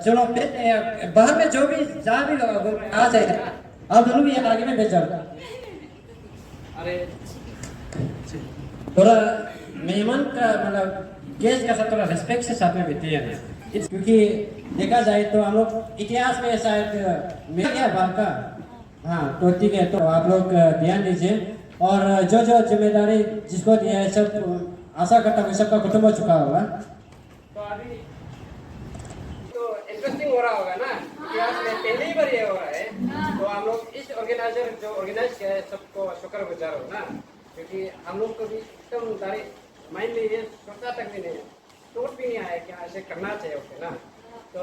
चलो फिर बाहर में जो भी जहाँ भी आ जाए आप दोनों भी आगे में भेज जाओ। अरे थोड़ा मेहमान का मतलब गेस्ट का साथ थोड़ा रिस्पेक्ट से साथ में बैठिए ना, क्योंकि देखा जाए तो हम लोग इतिहास में शायद मेरा बार का। हाँ तो ठीक है, तो आप लोग ध्यान दीजिए और जो जो जिम्मेदारी जिसको दिया है सब आशा करता हूँ सबका खत्म हो चुका होगा। तो अभी तो इंटरेस्टिंग हो रहा होगा ना, इतिहास में पहली बार ये हो रहा है। तो हम लोग इस ऑर्गेनाइजर जो ऑर्गेनाइज किया है सबको शुक्रगुजार हो ना, क्योंकि हम लोग को भी एकदम माइंड में ये सोचा तक भी नहीं है, सोच भी नहीं आया कि ऐसे करना चाहिए ओके ना। तो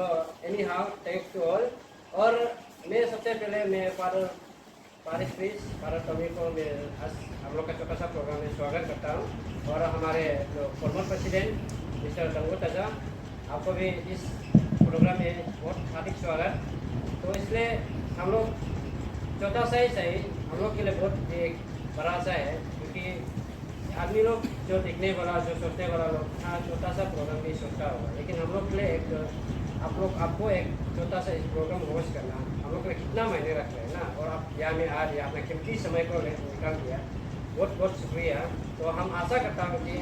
anyhow thanks to all. और मैं सबसे पहले मैं पारिस प्लीज भारत टॉमी को मैं आज हम लोग का छोटा सा प्रोग्राम में स्वागत करता हूँ। और हमारे जो फॉर्मर प्रेसिडेंट मिस्टर दंगू ताजा, आपको भी इस प्रोग्राम में बहुत हार्दिक स्वागत। तो इसलिए हम लोग छोटा सा ही सही हम लोग के लिए बहुत एक बड़ा सा है, क्योंकि आदमी लोग जो दिखने वाला जो सोचने वाला लोग छोटा सा प्रोग्राम भी सोचता होगा, लेकिन हम लोग के लिए एक आपको एक छोटा सा इस प्रोग्राम होस्ट करना हम लोग के लिए कितना मायने रख रहे हैं ना। और आप यहाँ में आ दिया, अपने कीमती समय को निकाल दिया, बहुत बहुत शुक्रिया। तो हम आशा करता हूँ कि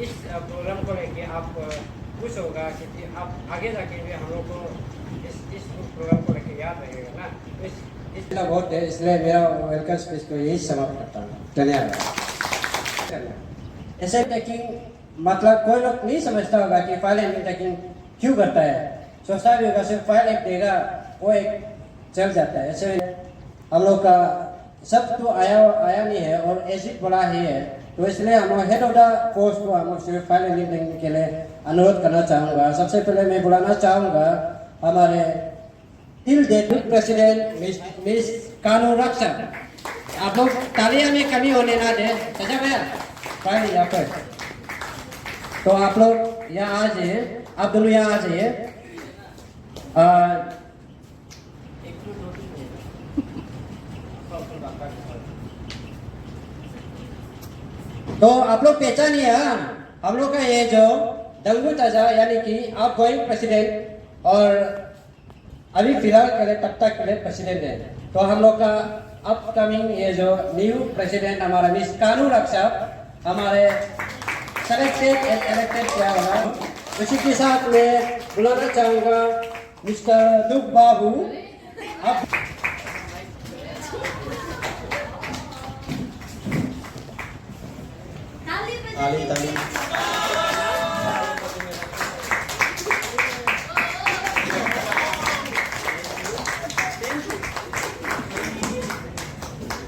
इस प्रोग्राम को लेके आप खुश होगा, क्योंकि आप आगे जाके भी हम लोग को इस प्रोग्राम को लेके याद रहेगा ना। इसलिए बहुत है, इसलिए मेरा वेलकम स्पीच को यही समाप्त करता हूँ। धन्यवाद। ऐसे टैकिंग मतलब कोई लोग नहीं समझता होगा कि फाइल हैंडलिंग टैकिंग क्यों करता है, सोचता भी होगा सिर्फ फाइल एक देगा वो एक चल जाता है। ऐसे हम लोग का सब तो आया नहीं है और एसिड बड़ा ही है, तो इसलिए हम लोग हेड ऑफ द पोस्ट को हम लोग सिर्फ फाइल हैंडलिंग के लिए अनुरोध करना चाहूँगा। सबसे पहले मैं बुलाना चाहूँगा हमारे टिल डेट प्रेसिडेंट मिस कानू रक्षा। आप लोग तालियां में कमी होने ना दे, अच्छा भैया फाइल यहाँ पर। तो आप लोग यहाँ आ जाइए, आप दोनों यहाँ आ जाइए। तो आप लोग पहचानिए हम लोग का ये जो दंगू ताजा यानी कि आप गोइंग प्रेसिडेंट और अभी फिलहाल के लिए तब तक के लिए प्रेसिडेंट है। तो हम लोग का अपकमिंग ये जो न्यू प्रेसिडेंट हमारा मिस कानू रक्षा हमारे सेलेक्टेड एंड इलेक्टेड किया होगा। उसी के साथ मैं बुलाना चाहूँगा मिस्टर दुख बाबू। आप ताली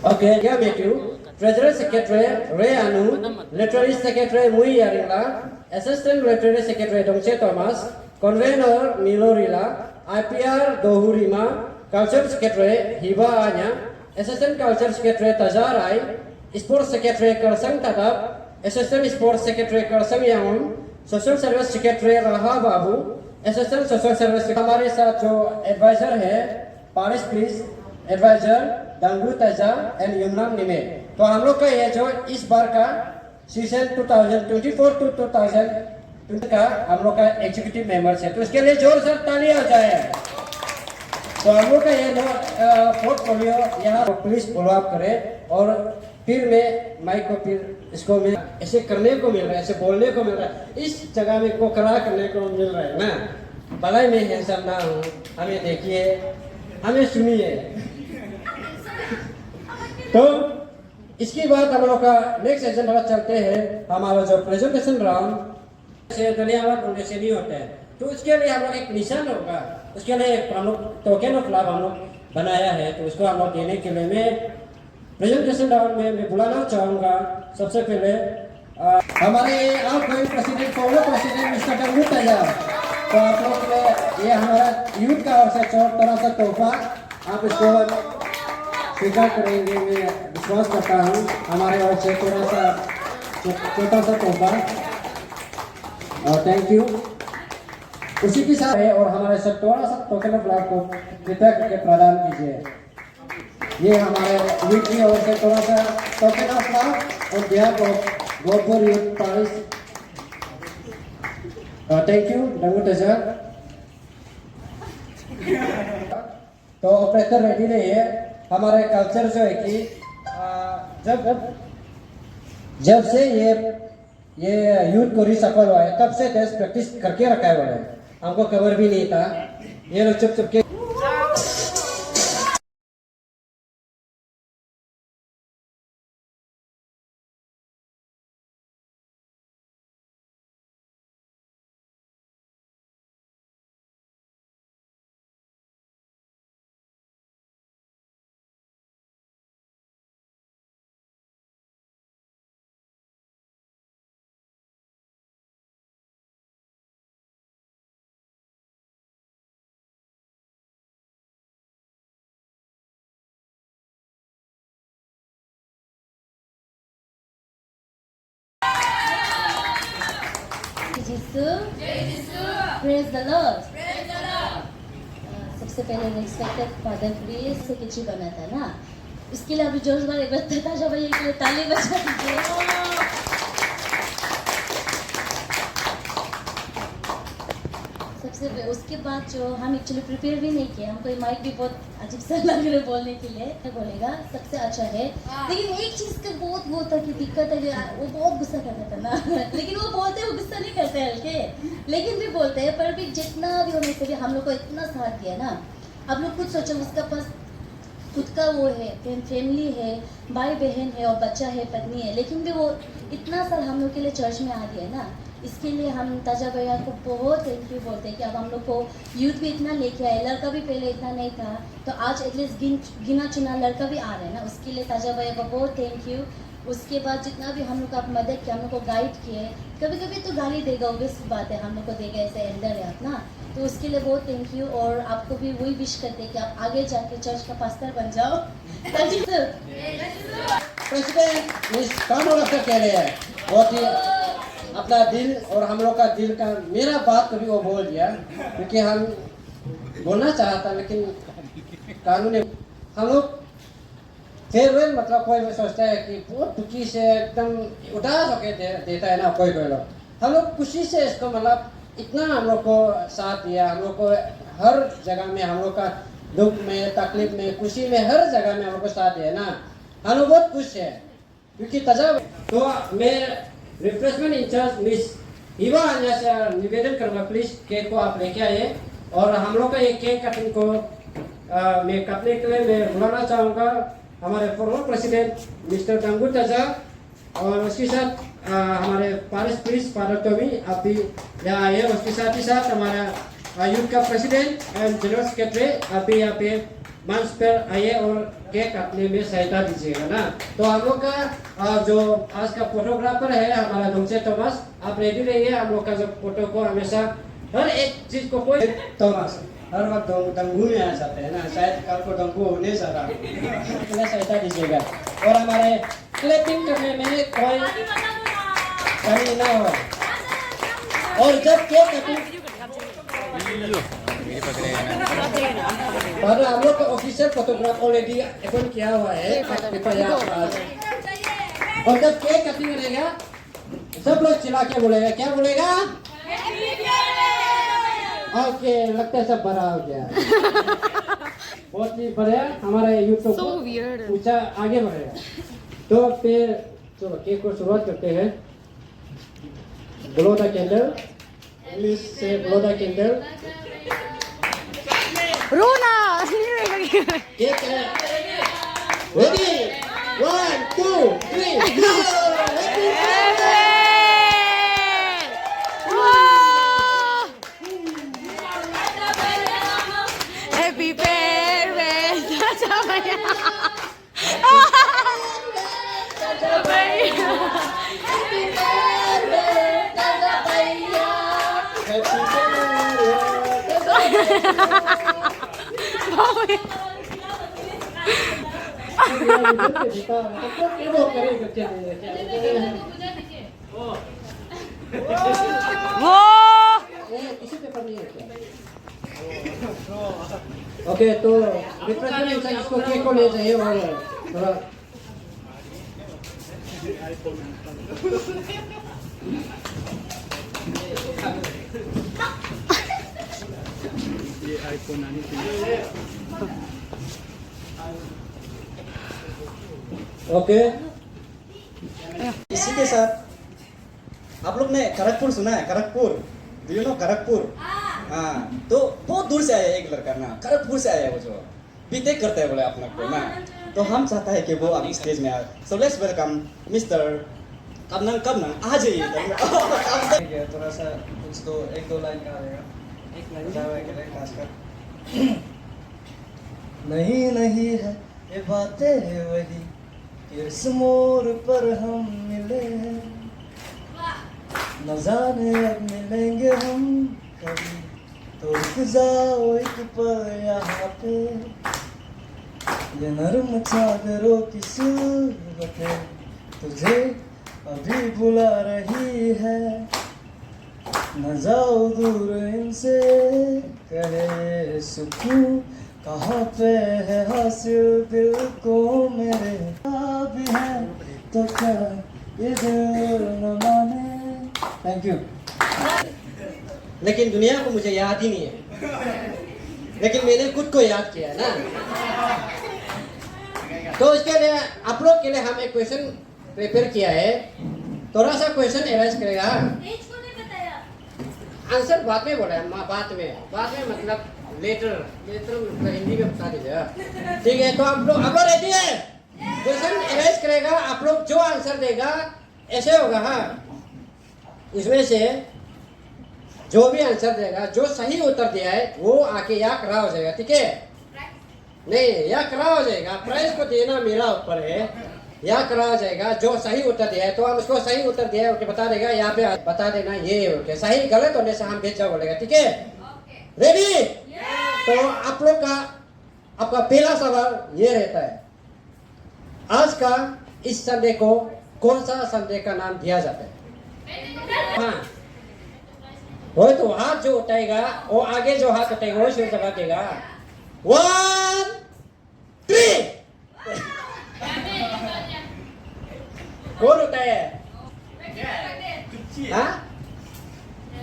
Okay, yeah, Matthew. Treasury Secretary Ray Anu, Literary Secretary Mui Yarinla, Assistant Literary Secretary Dongche Thomas, Convener Milorila, IPR Dohurima, Culture Secretary Hiba Anya, Assistant Culture Secretary Tajarai, Sports Secretary Karsang Tadab, Assistant Sports Secretary Karsang Yamun, Social Service Secretary Raha Babu, Assistant Social Service हमारे साथ जो adviser है Paris please adviser दंगू ताजा and Yumnam निमे। तो हम लोग का ये जो इस बार का सीजन 2024 टू 2020 का हम लोग का एग्जीक्यूटिव मेंबर्स है, तो इसके लिए जोर से तालियां हो जाए। तो हम लोग का ये जो पोर्टफोलियो यहाँ प्लीज फॉलो अप करे। और फिर मैं माइक को फिर इसको मैं ऐसे करने को मिल रहा है, ऐसे बोलने को मिल रहा है, इस जगह में को करा करने को मिल रहा है ना। भलाई मैं हैंडसम ना हूँ, हमें देखिए, हमें सुनिए। तो इसके बाद हम लोग का नेक्स्ट सेशन पर चलते हैं। हमारा जो प्रेजेंटेशन राउंड से धन्यवाद होने से नहीं होते हैं, तो उसके लिए हम लोग एक निशान होगा, उसके लिए हम लोग टोकन ऑफ लव हम लोग बनाया है, तो उसको हम लोग देने के लिए मैं प्रेजेंटेशन राउंड में मैं बुलाना चाहूँगा सबसे पहले हमारे outgoing president former president mister Dangu Taja. तो आप लोग के लिए ये हमारा यूथ का ओर से तरह से तोहफा आप इसको स्वीकार करेंगे, मैं विश्वास करता हूँ। हमारे ओर से थोड़ा सा छोटा सा तोहफा और थैंक यू। उसी के साथ है और हमारे साथ थोड़ा सा टोकन ऑफ लव को कृपया करके प्रदान कीजिए। ये हमारे वीकली और से थोड़ा सा टोकन ऑफ लव और behalf of Gorakhpur youth parish. Thank you Dangu Teja. तो ऑपरेटर रेडी नहीं है। हमारे कल्चर जो है कि जब से ये यूथ को रिसफल हुआ है तब से टेस्ट प्रैक्टिस करके रखा है उन्होंने। हमको खबर भी नहीं था। ये लोग चुप चुप के Praise the Lord. सबसे पहले रिस्पेक्टेड फादर प्लीज से किची बना था ना, उसके लिए अभी जोरदार एक बार ताजा भैया के लिए ताली बजा दीजिए। सबसे उसके बाद जो हम एक्चुअली प्रिपेयर भी नहीं किए, हमको माइक भी बहुत अजीब सा लग रहा है बोलने के लिए। बोलेगा सबसे अच्छा है, लेकिन एक चीज का बहुत वो था कि दिक्कत है कि वो बहुत गुस्सा करता था ना लेकिन वो बोलते वो गुस्सा नहीं करते हल्के, लेकिन भी बोलते हैं। पर भी जितना भी होने से भी हम लोग को इतना साथ दिया ना। अब लोग खुद सोचो, उसका पास खुद का वो है, फैमिली है, भाई बहन है और बच्चा है, पत्नी है, लेकिन भी वो इतना साल हम लोग के लिए चर्च में आ दिया ना। इसके लिए हम ताजा भैया को बहुत थैंक यू बोलते हैं कि अब हम लोग को यूथ भी इतना लेके आए। लड़का भी पहले इतना नहीं था, तो आज एटलीस्ट गिना चुना लड़का भी आ रहा है ना, उसके लिए ताजा भैया को बहुत थैंक यू। उसके बाद जितना भी हम लोग का मदद किया, हम लोग को गाइड किए। कभी कभी तो गाली देगा, ऑब्वियस बात है, हम लोग को देगा, ऐसे एल्डर है अपना, तो उसके लिए बहुत थैंक यू। और आपको भी वही विश करते हैं कि आप आगे जाके चर्च का पास्टर बन जाओ। प्रेसिडेंट मिस कामोला से कह रहे हैं बहुत ही अपना दिल और हम लोग का दिल का मेरा बात कभी वो बोल दिया, क्योंकि हम बोलना चाहता लेकिन कानून ने हम लोग फेयरवेल मतलब कोई भी सोचता है कि बहुत दुखी से एकदम उदास होके देता है ना कोई लोग। हम लोग खुशी से इसको मतलब इतना हम लोग को साथ दिया, हम लोग को हर जगह में, हम लोग का दुख में, तकलीफ में, खुशी में, हर जगह में हम लोग को साथ दिया ना। हम लोग बहुत खुश है क्योंकि तजा। तो मैं रिफ्रेशमेंट इंचार्ज मिस हिवा अन्या से निवेदन करूँगा, प्लीज केक को आप लेके आइए। और हम लोग का ये केक कटिंग को मैं काटने के लिए मैं बुलाना चाहूँगा हमारे फॉर्मर प्रेसिडेंट मिस्टर डंगू तेजा, और उसके साथ हमारे पारिस प्रिंस फादर टोमी आप भी यहाँ आइए। उसके साथ ही साथ हमारा यूथ का प्रेसिडेंट एंड जनरल सेक्रेटरी आप भी यहाँ पे मंच पर आइए और केक काटने में सहायता दीजिएगा ना। तो हम लोग का जो आज का फोटोग्राफर है हमारा डोंगसे थॉमस, आप रेडी रहिए। हम लोग का जो फोटो को हमेशा हर एक चीज को कोई थॉमस हर वक्त डंगू में आ जाते हैं ना, शायद कल को डंगू होने जा रहा है, सहायता दीजिएगा। और हमारे क्लैपिंग करने में कोई कमी ना हो। और जब केक कटिंग और हम लोग का ऑफिशियल फोटोग्राफ ऑलरेडी अपन किया हुआ है। और जब केक कटिंग करेगा सब लोग चिल्ला के बोलेगा, क्या बोलेगा? ओके, लगता है सब बड़ा हो गया। बहुत ही बढ़िया, हमारा यूट्यूब ऊंचा आगे बढ़ेगा। तो फिर चलो केक को शुरुआत करते हैं। ब्लो द कैंडल, प्लीज से ब्लो द कैंडल। रोना केक है रेडी 1 2 3 हैप्पी बर्थडे ताजा भैया। वो किसी पेपर नहीं है क्या? ओके तो रिफ्रेशमेंट इंसान इसको केक को ले जाइए और थोड़ा ओके इसी के साथ आप लोग ने खड़गपुर सुना है? Kharagpur, do you know Kharagpur? हाँ, तो बहुत दूर से आया है एक लड़का ना, खड़गपुर से आया है वो जो बीटेक करता है बोले अपना को ना, तो हम चाहता है कि वो अभी स्टेज में आए। सो लेट्स वेलकम मिस्टर कब ना आ जाइए। थोड़ा सा कुछ तो एक दो लाइन का आएगा, एक लाइन खासकर नहीं नहीं है ये बातें है वही, इस मोड़ पर हम मिले हैं, न जाने अब मिलेंगे हम कभी, तो रुक जाओ एक पल यहाँ पे, ये नर्म चादरों की सूरतें तुझे अभी बुला रही है, न जाओ दूर इनसे कहे सुकून कहाँ पे है हासिल दिल को मेरे, भी है तो क्या ये दिल न माने। Thank you. लेकिन दुनिया को मुझे याद ही नहीं है, लेकिन मैंने खुद को याद किया ना। तो इसके लिए आप लोग के लिए हम एक क्वेश्चन प्रिपेयर किया है, थोड़ा सा क्वेश्चन एराइज करेगा। आंसर बाद में बोला है, बाद में मतलब लेटर मतलब हिंदी में बता दीजिएगा, ठीक है? तो आप लोग रेडी है? क्वेश्चन एराइज करेगा, आप लोग जो आंसर देगा ऐसे होगा। हाँ, इसमें से जो भी आंसर देगा, जो सही उत्तर दिया है वो आके या खड़ा हो जाएगा, ठीक है? नहीं, या खड़ा हो जाएगा, प्राइज को देना मेरा ऊपर है, या खड़ा हो जाएगा। जो सही उत्तर दिया है तो हम उसको सही उत्तर दिया है ओके बता देगा, यहाँ पे बता देना ये ओके, सही गलत होने से हम भेजा बोलेगा, ठीक है? रेडी? तो आप लोग का आपका पहला सवाल ये रहता है, आज का इस संडे को कौन सा संडे का नाम दिया जाता है? हाँ, वो तो हाथ जो उठाएगा वो आगे जो हाथ उठाएगा वो शुरू जवाब देगा। 1 3 कौन उठाए? हाँ,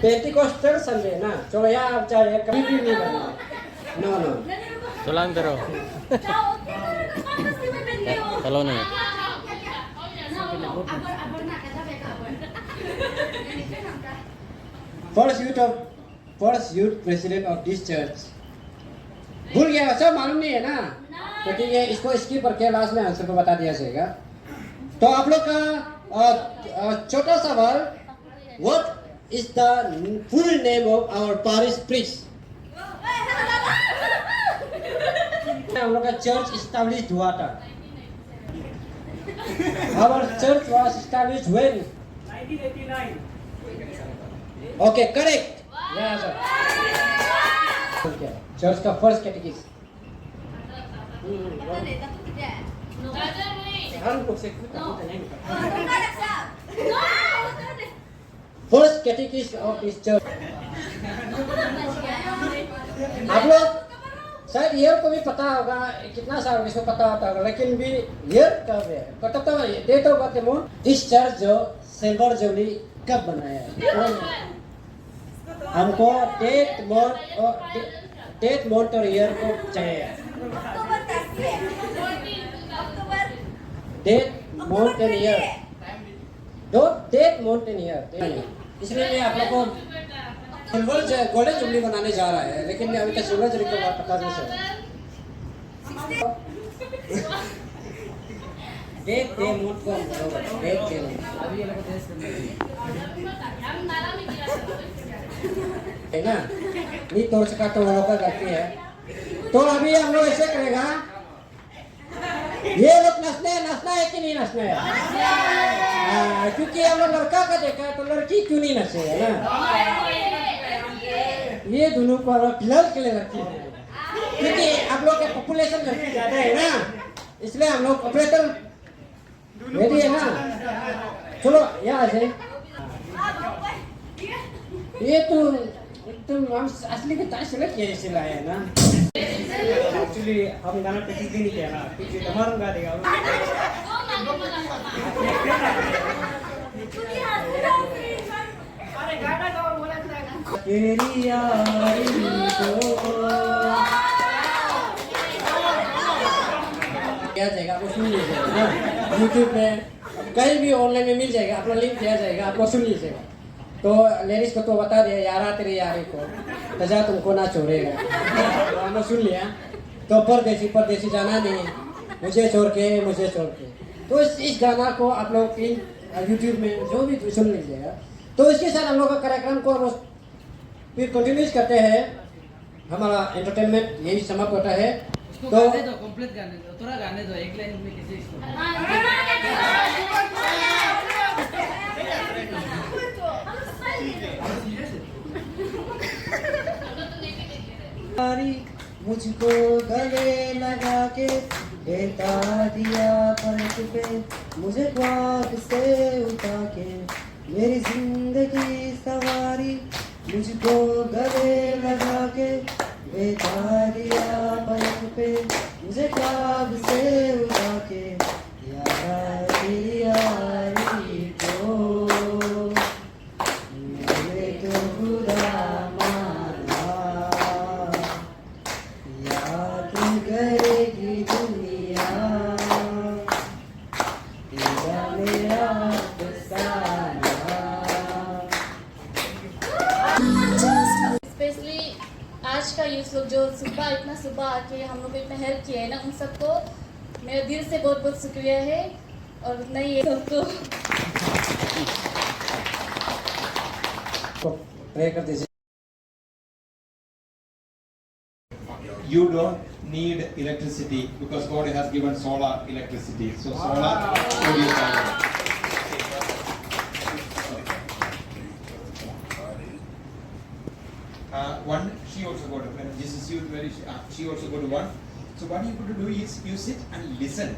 पेंटिकोस्टल संडे ना। चलो यार आप चाहे कभी भी नहीं बनना, no Tulang pero. Kalau nih. First youth president of this church. भूल गया? सब मालूम नहीं है ना, तो ठीक है, इसको स्किप करके लास्ट में आंसर को बता दिया जाएगा। तो आप लोग का छोटा सवाल, what is the full name of our parish priest? हम लोग का चर्च एस्टैब्लिश्ड हुआ था। Our church was established when? 1989. Okay, correct. Yeah, sir. Okay. Church का first catechism. First catechism of this church. आप लोग शायद ईयर को भी पता होगा, कितना साल इसको पता होता होगा, लेकिन भी ईयर कब है पता तो डेट ऑफ बर्थ मोन। इस चर्च जो सिल्वर जुबली कब बनाया है हमको डेट मंथ और ईयर को चाहिए। Date month and year, date month and year. इसलिए आप लोग को सिल्वर गोल्डन जुबली बनाने जा रहा है, लेकिन अभी तक सिल्वर जुबली को पता नहीं चला। डेट डे मंथ को डेट के है ना, नहीं तोड़ सका तो वो लोग का गलती है। तो अभी हम लोग ऐसे करेगा, ये लोग नसना है कि नहीं नसना है? क्योंकि हम लोग लड़का का देखा तो लड़की क्यों नहीं नसे है ना, ये दोनों को हम फिलहाल के लिए रखते हैं, क्योंकि आप लोग का पॉपुलेशन लड़की ज्यादा है ना, इसलिए हम लोग ऑपरेटर रेडी है ना। चलो यहाँ से ये तो तुम हम असली के ताश लग किया इसे लाया ना एक्चुअली हम गाना प्रैक्टिस भी नहीं किया ना पीछे हमारा गा देगा तेरी यारी को क्या जाएगा आपको सुन लीजिएगा ना यूट्यूब में कहीं भी ऑनलाइन में मिल जाएगा अपना लिंक दिया जाएगा आपको सुन लीजिएगा तो लेडीज को तो बता दिया यारा तेरे यारी को तजा तुमको ना छोड़ेगा तो हमने सुन लिया तो परदेसी जाना नहीं मुझे छोड़ के तो इस गाना को आप लोग यूट्यूब में जो भी सुन लीजिएगा तो इसके साथ हम लोग का कार्यक्रम को हम फिर कंटिन्यूस करते हैं हमारा एंटरटेनमेंट यही समाप्त होता है उसको तो गाने दो कंप्लीट गाने दो थोड़ा गाने दो एक लाइन में किसी इसको मुझको गले लगा के देता दिया पलक पे मुझे ख्वाब से उठा के मेरी जिंदगी सवारी मुझको गले लगा के देता दिया पलक पे मुझे ख्वाब से उठा के यारी यारी को मैंने तो बुरा माना याद करेगी दुनिया तेरा मेरा अफसाना स्पेशली आज का यूथ लोग जो इतना सुबह आके हम लोग को इतना हेल्प किया है ना उन सबको मेरे दिल से बहुत बहुत शुक्रिया है और उतना ही सबको प्रे कर दीजिए You don't need electricity because God has given solar electricity. So solar produces. One, she also got when Jesus used she also got one. So what you got to do is you sit and listen.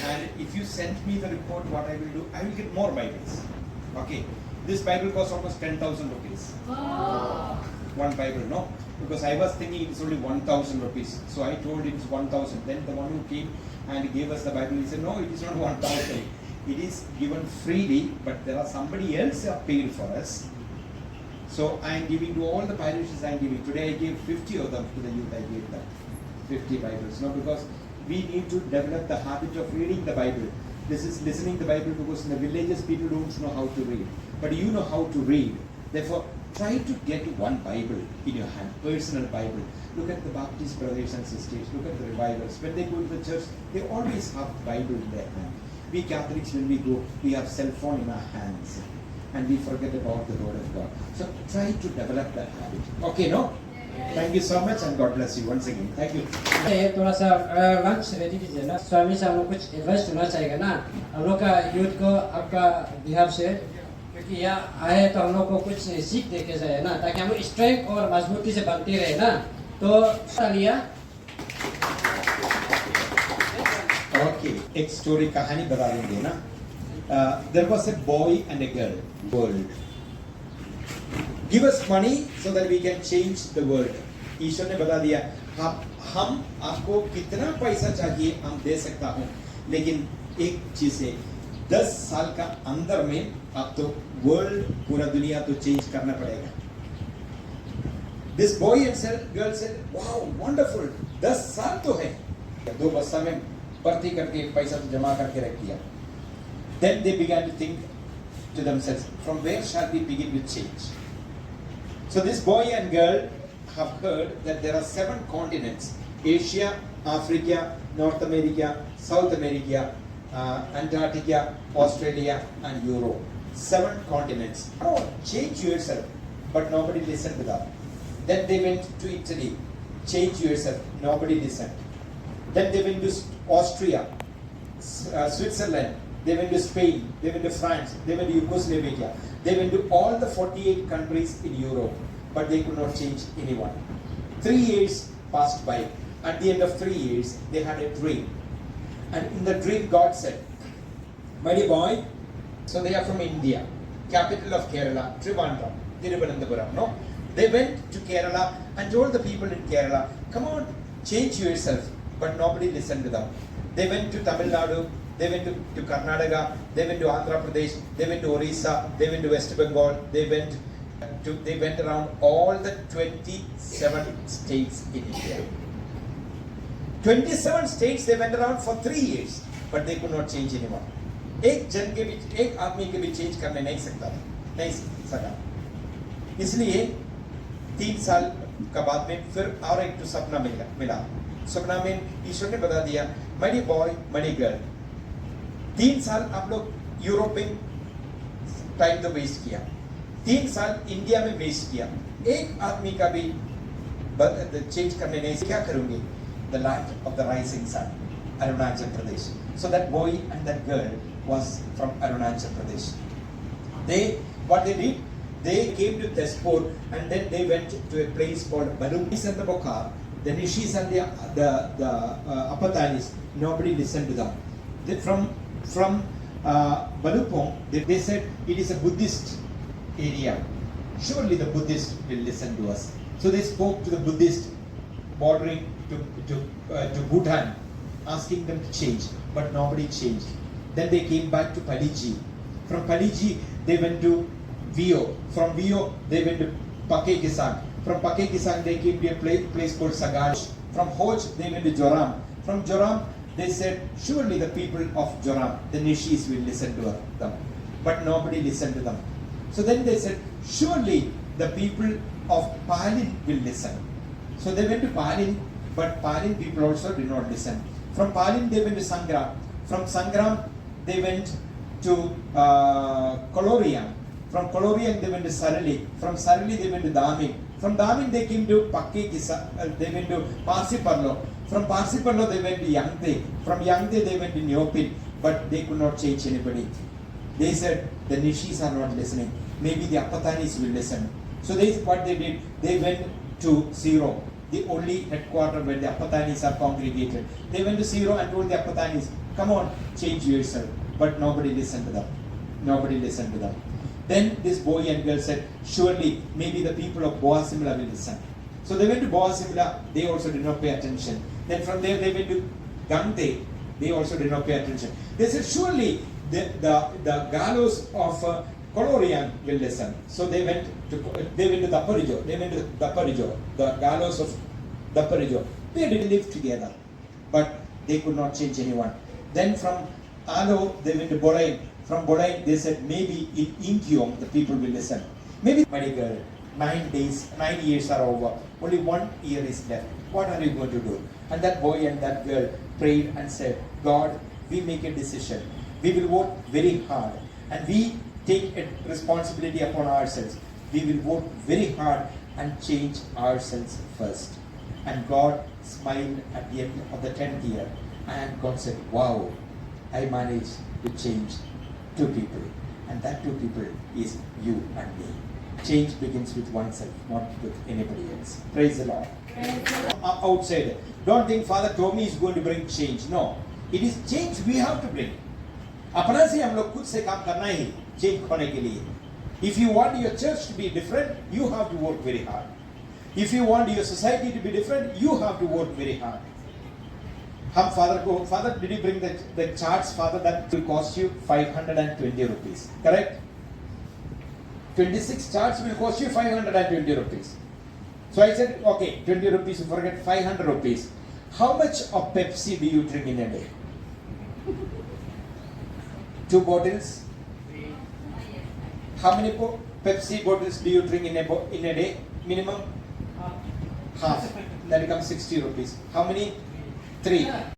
And if you send me the report, what I will do, I will get more Bibles. Okay. This Bible costs almost 10,000 rupees. One Bible, no? Because I was thinking it's only 1,000 rupees. So I told him it's 1,000. Then the one who came and gave us the Bible, he said, no, it is not 1,000. It is given freely, but there are somebody else who have paid for us. So I am giving to all the parishes I am giving. Today I gave 50 of them to the youth. I gave them 50 Bibles. No, because we need to develop the habit of reading the Bible. This is listening the Bible because in the villages people don't know how to read. But you know how to read. Therefore, try to get one Bible in your hand, personal Bible. Look at the Baptist brothers and sisters. Look at the revivals. When they go to the church, they always have the Bible in their hand. We Catholics, when we go, we have cell phone in our hands. And we forget about the Word of God. So try to develop that habit. Okay, no? Thank you so much and God bless you once again. Thank you. थोड़ा सा lunch ready कीजिए ना स्वामी से हम लोग कुछ advice सुनना चाहिए ना हम लोग का यूथ को आपका बिहार से क्योंकि यहाँ आए तो हम लोग को कुछ सीख देके जाए ना ताकि हम लोग स्ट्रेंथ और मजबूती से बनते रहे ना तो लिया Okay, एक स्टोरी कहानी बता देंगे ना. There was a boy and a girl. World. Give us money so that we can change the world. ईश्वर ने बता दिया हम आपको कितना पैसा चाहिए हम दे सकता हूँ लेकिन एक चीज है 10 साल का अंदर में आप तो वर्ल्ड पूरा दुनिया तो चेंज करना पड़ेगा. This boy and girl said, wow, wonderful. 10 साल तो है. 2 बस्ता में भर्ती करके पैसा तो जमा करके रख दिया. Then they began to think to themselves, from where shall we begin with change? So this boy and girl have heard that there are 7 continents: Asia, Africa, North America, South America, Antarctica, Australia, and Europe. 7 continents. Oh, change yourself. But nobody listened to that. Then they went to Italy. Change yourself. Nobody listened. Then they went to Austria, Switzerland. They went to Spain. They went to France. They went to Yugoslavia. They went to all the 48 countries in Europe. But they could not change anyone. 3 years passed by. At the end of 3 years, they had a dream. And in the dream, God said, my dear boy, so they are from India, capital of Kerala, Trivandrum, Thiruvananthapuram, no? They went to Kerala and told the people in Kerala, come on, change yourself. But nobody listened to them. They went to Tamil Nadu, they went to Karnataka, they went to Andhra Pradesh, they went to Orissa, they went to West Bengal, they went around all the 27 states in India. 27 states they went around for 3 years, but they could not change anyone. एक आदमी के भी change करने नहीं सका इसलिए 3 साल का बाद में फिर और एक तो सपना मिला सपना में ईश्वर ने बता दिया मनी बॉय मनी गर्ल 3 साल आप लोग यूरोप में टाइम तो वेस्ट किया 3 साल इंडिया में वेस्ट किया एक आदमी का भी चेंज करने नहीं क्या करूंगी the land of the rising sun Arunachal Pradesh. So that boy and that girl was from Arunachal Pradesh. What they did, they came to Tezpur and then they went to a place called Balupis and the Bokhar, the Nishis and the Apatanis. Nobody listened to them. From Balupong, they said it is a Buddhist area. Surely the Buddhists will listen to us. So they spoke to the Buddhist bordering to Bhutan, asking them to change, but nobody changed. Then they came back to Paliji. From Paliji, they went to Vio. From Vio, they went to Pakekisang. From Pakekisang, they came to a place called Sagaj. From Hoj, they went to Joram. From Joram, they said, surely the people of Joram, the Nishis, will listen to them. But nobody listened to them. So then they said, surely the people of Palin will listen. So they went to Palin, but Palin people also did not listen. From Palin, they went to Sangram. From Sangram, they went to Koloriam. From Koloriam, they went to Sarali. From Sarali, they went to Damin. From Damin, they came to they went to Parsiparlo. From Parsiparlo, they went to Yangte. From Yangte, they went to Nyopin. But they could not change anybody. They said, the Nishis are not listening. Maybe the Apatanis will listen. So what they did, they went to Zero, the only headquarter where the Apatanis are congregated. They went to Zero and told the Apatanis, come on, change yourself. But nobody listened to them. Nobody listened to them. Then this boy and girl said, surely, maybe the people of Boa Simla will listen. So they went to Boa Simla, they also did not pay attention. Then from there they went to Gangte, they also did not pay attention. They said, surely, the Galos of Kolorian will listen. So they went to Daparijo. They went to Daparijo, the Galos of Daparijo. They didn't live together, but they could not change anyone. Then from Alo, they went to Borain. From Borain, they said maybe in Inkyong the people will listen. Maybe, my girl, 9 years are over. Only 1 year is left. What are you going to do? And that boy and that girl prayed and said, God, we make a decision. We will work very hard and we take a responsibility upon ourselves. We will work very hard and change ourselves first. And God smiled at the end of the 10th year and God said, wow, I managed to change 2 people. And that 2 people is you and me. Change begins with oneself, not with anybody else. Praise the Lord. Outside, don't think Father Tommy is going to bring change. No, it is change we have to bring. अपना से हम लोग खुद से काम करना ही change होने के लिए. If you want your church to be different, you have to work very hard. If you want your society to be different, you have to work very hard. हम Father, did you bring the charts, Father? That will cost you 520 rupees. Correct? 26 charts will cost you 520 rupees. So I said, okay, 20 rupees, you forget 500 rupees. How much of Pepsi do you drink in a day? 2 bottles? How many Pepsi bottles do you drink in a day? Minimum? Half. That becomes 60 rupees. How many? 3.